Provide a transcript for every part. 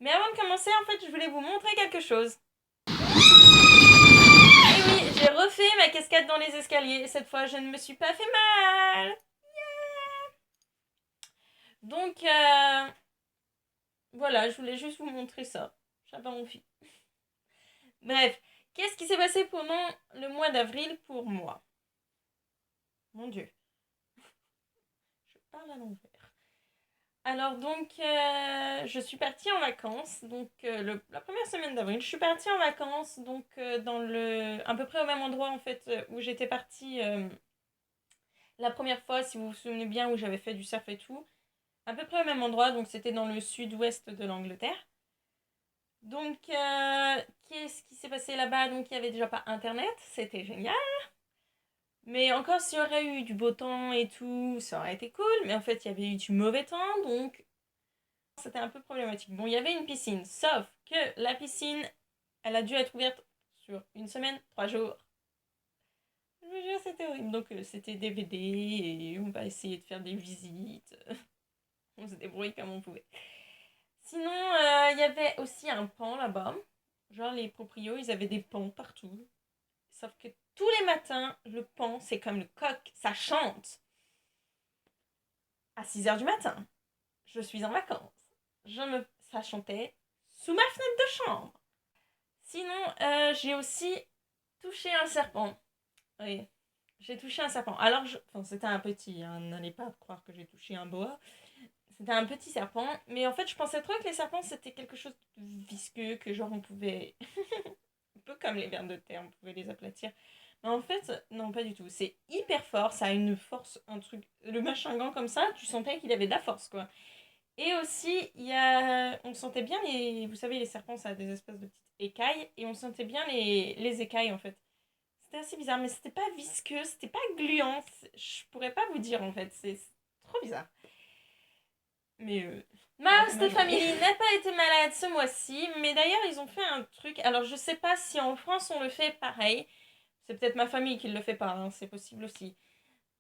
Mais avant de commencer, en fait, je voulais vous montrer quelque chose. Et oui, j'ai refait ma cascade dans les escaliers. Et cette fois, je ne me suis pas fait mal. Donc, voilà, je voulais juste vous montrer ça. J'avais envie. Bref, qu'est-ce qui s'est passé pendant le mois d'avril pour moi? Mon Dieu, je parle à l'envers. Alors donc, je suis partie en vacances, donc la première semaine d'avril, je suis partie en vacances, donc à peu près au même endroit en fait où j'étais partie la première fois, si vous vous souvenez bien, où j'avais fait du surf et tout, à peu près au même endroit, donc c'était dans le sud-ouest de l'Angleterre. Donc, qu'est-ce qui s'est passé là-bas? Donc, il n'y avait déjà pas internet, c'était génial. Mais encore, s'il y aurait eu du beau temps et tout, ça aurait été cool. Mais en fait, il y avait eu du mauvais temps, donc c'était un peu problématique. Bon, il y avait une piscine, sauf que la piscine, elle a dû être ouverte sur une semaine, 3 jours. Je vous jure, c'était horrible. Donc, c'était DVD et on va essayer de faire des visites. On se débrouille comme on pouvait. Sinon, il y avait aussi un pan là-bas. Genre, les proprios, ils avaient des pans partout. Sauf que tous les matins, le pan, c'est comme le coq, ça chante. À 6 heures du matin, je suis en vacances. Ça chantait sous ma fenêtre de chambre. Sinon, j'ai aussi touché un serpent. Oui, j'ai touché un serpent. Alors, enfin, c'était un petit, hein, n'allez pas croire que j'ai touché un boa. C'était un petit serpent, mais en fait, je pensais trop que les serpents, c'était quelque chose de visqueux, que genre on pouvait... un peu comme les vers de terre, on pouvait les aplatir. Mais en fait, non, pas du tout. C'est hyper fort, ça a une force, un truc... Le machin gant comme ça, tu sentais qu'il avait de la force, quoi. Et aussi, on sentait bien les... Vous savez, les serpents, ça a des espèces de petites écailles, et on sentait bien les écailles, en fait. C'était assez bizarre, mais c'était pas visqueux, c'était pas gluant. Je pourrais pas vous dire, en fait. C'est trop bizarre. Mais ma host family n'a pas été malade ce mois-ci, mais d'ailleurs ils ont fait un truc. Alors je sais pas si en France on le fait pareil. C'est peut-être ma famille qui le fait pas, hein, c'est possible aussi.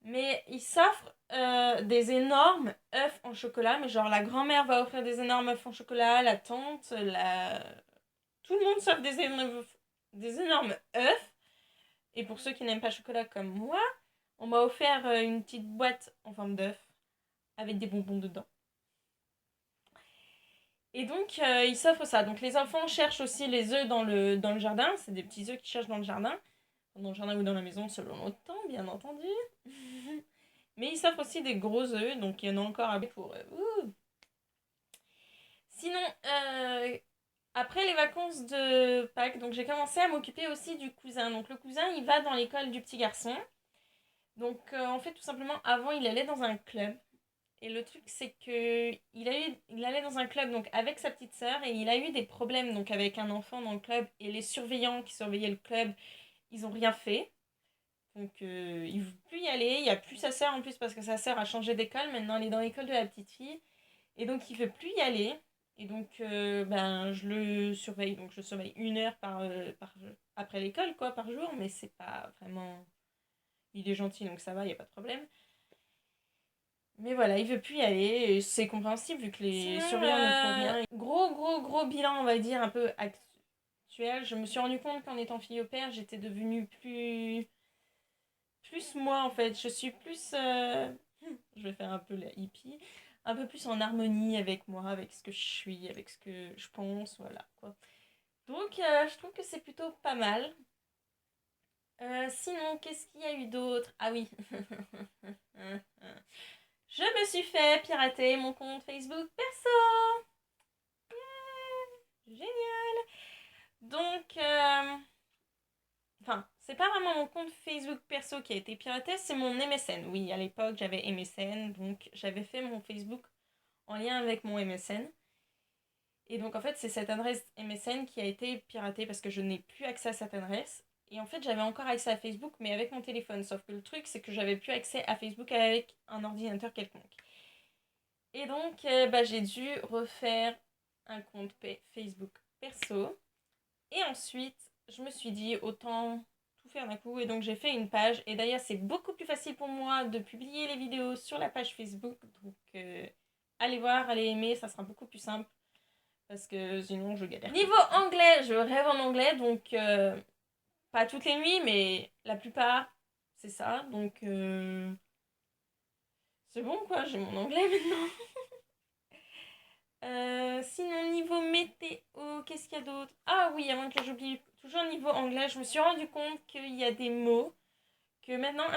Mais ils s'offrent des énormes œufs en chocolat, mais genre la grand-mère va offrir des énormes œufs en chocolat, la tante, tout le monde s'offre des énormes œufs. Et pour ceux qui n'aiment pas le chocolat comme moi, on m'a offert une petite boîte en forme d'œuf avec des bonbons dedans. Et donc, ils s'offrent ça. Donc, les enfants cherchent aussi les œufs dans le jardin. C'est des petits œufs qu'ils cherchent dans le jardin ou dans la maison, selon le temps, bien entendu. Mais ils s'offrent aussi des gros œufs, donc il y en a encore un peu pour eux. Sinon, après les vacances de Pâques, donc j'ai commencé à m'occuper aussi du cousin. Donc, le cousin, il va dans l'école du petit garçon. Donc, en fait, tout simplement, avant, il allait dans un club. Et le truc, c'est que il allait dans un club donc avec sa petite sœur et il a eu des problèmes donc avec un enfant dans le club et les surveillants qui surveillaient le club, ils ont rien fait. Donc il ne veut plus y aller. Il n'y a plus sa sœur en plus parce que sa sœur a changé d'école. Maintenant, elle est dans l'école de la petite fille et donc il ne veut plus y aller. Et donc ben je le surveille. Donc je surveille 1 heure après l'école quoi par jour, mais c'est pas vraiment. Il est gentil donc ça va, il y a pas de problème. Mais voilà, il veut plus y aller, et c'est compréhensible vu que les surveillants ne font rien. Gros, gros, gros bilan, on va dire, un peu actuel. Je me suis rendu compte qu'en étant fille au père, j'étais devenue plus moi en fait. Je suis plus. Je vais faire un peu la hippie. Un peu plus en harmonie avec moi, avec ce que je suis, avec ce que je pense, voilà quoi. Donc je trouve que c'est plutôt pas mal. Sinon, qu'est-ce qu'il y a eu d'autre? Ah oui. Je me suis fait pirater mon compte Facebook perso. Génial. Donc, enfin, c'est pas vraiment mon compte Facebook perso qui a été piraté, c'est mon MSN. Oui, à l'époque, j'avais MSN, donc j'avais fait mon Facebook en lien avec mon MSN. Et donc, en fait, c'est cette adresse MSN qui a été piratée parce que je n'ai plus accès à cette adresse. Et en fait, j'avais encore accès à Facebook, mais avec mon téléphone. Sauf que le truc, c'est que j'avais plus accès à Facebook avec un ordinateur quelconque. Et donc, bah, j'ai dû refaire un compte Facebook perso. Et ensuite, je me suis dit, autant tout faire d'un coup. Et donc, j'ai fait une page. Et d'ailleurs, c'est beaucoup plus facile pour moi de publier les vidéos sur la page Facebook. Donc, allez voir, allez aimer, ça sera beaucoup plus simple. Parce que sinon, je galère. Niveau anglais, je rêve en anglais, donc pas toutes les nuits, mais la plupart, c'est ça. Donc c'est bon, quoi, j'ai mon anglais maintenant. Sinon, niveau météo, qu'est-ce qu'il y a d'autre? Ah oui, avant que j'oublie, toujours niveau anglais, je me suis rendu compte qu'il y a des mots que maintenant,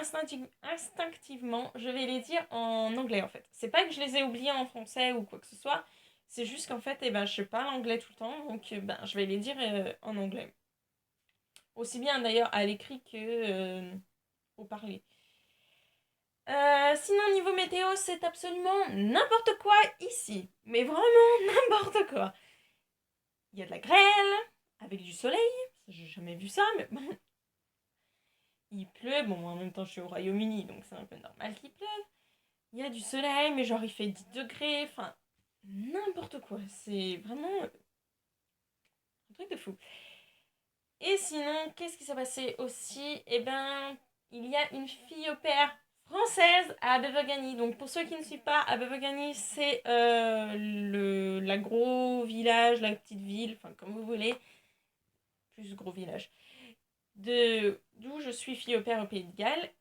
instinctivement, je vais les dire en anglais, en fait. C'est pas que je les ai oubliés en français ou quoi que ce soit, c'est juste qu'en fait, eh ben, je parle anglais tout le temps, donc ben, je vais les dire en anglais. Aussi bien d'ailleurs à l'écrit que au parler. Sinon, niveau météo, c'est absolument n'importe quoi ici. Mais vraiment n'importe quoi. Il y a de la grêle, avec du soleil. J'ai jamais vu ça, mais bon. Il pleut. Bon, en même temps, je suis au Royaume-Uni, donc c'est un peu normal qu'il pleuve. Il y a du soleil, mais genre il fait 10 degrés. Enfin, n'importe quoi. C'est vraiment un truc de fou. Et sinon, qu'est-ce qui s'est passé aussi? Eh ben, il y a une fille au père française à Abergavenny. Donc pour ceux qui ne suivent pas, Abergavenny, c'est la gros village, la petite ville, enfin comme vous voulez, plus gros village, d'où je suis fille au père au Pays de Galles.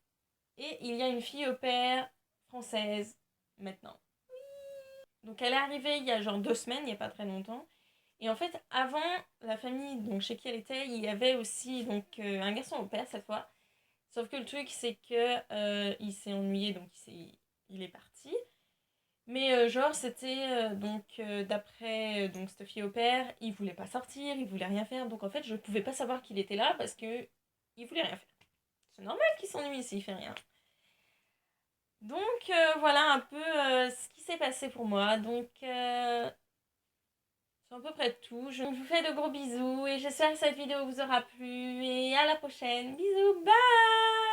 Et il y a une fille au père française maintenant. Donc elle est arrivée il y a genre 2 semaines, il n'y a pas très longtemps. Et en fait, avant, la famille donc, chez qui elle était, il y avait aussi donc, un garçon au père cette fois. Sauf que le truc, c'est que il s'est ennuyé, donc il est parti. Mais genre, c'était donc d'après donc cette fille au père, il voulait pas sortir, il voulait rien faire. Donc en fait, je pouvais pas savoir qu'il était là parce que il voulait rien faire. C'est normal qu'il s'ennuie s'il fait rien. Donc voilà un peu ce qui s'est passé pour moi. Donc c'est à peu près tout. Je vous fais de gros bisous et j'espère que cette vidéo vous aura plu. Et à la prochaine. Bisous, bye!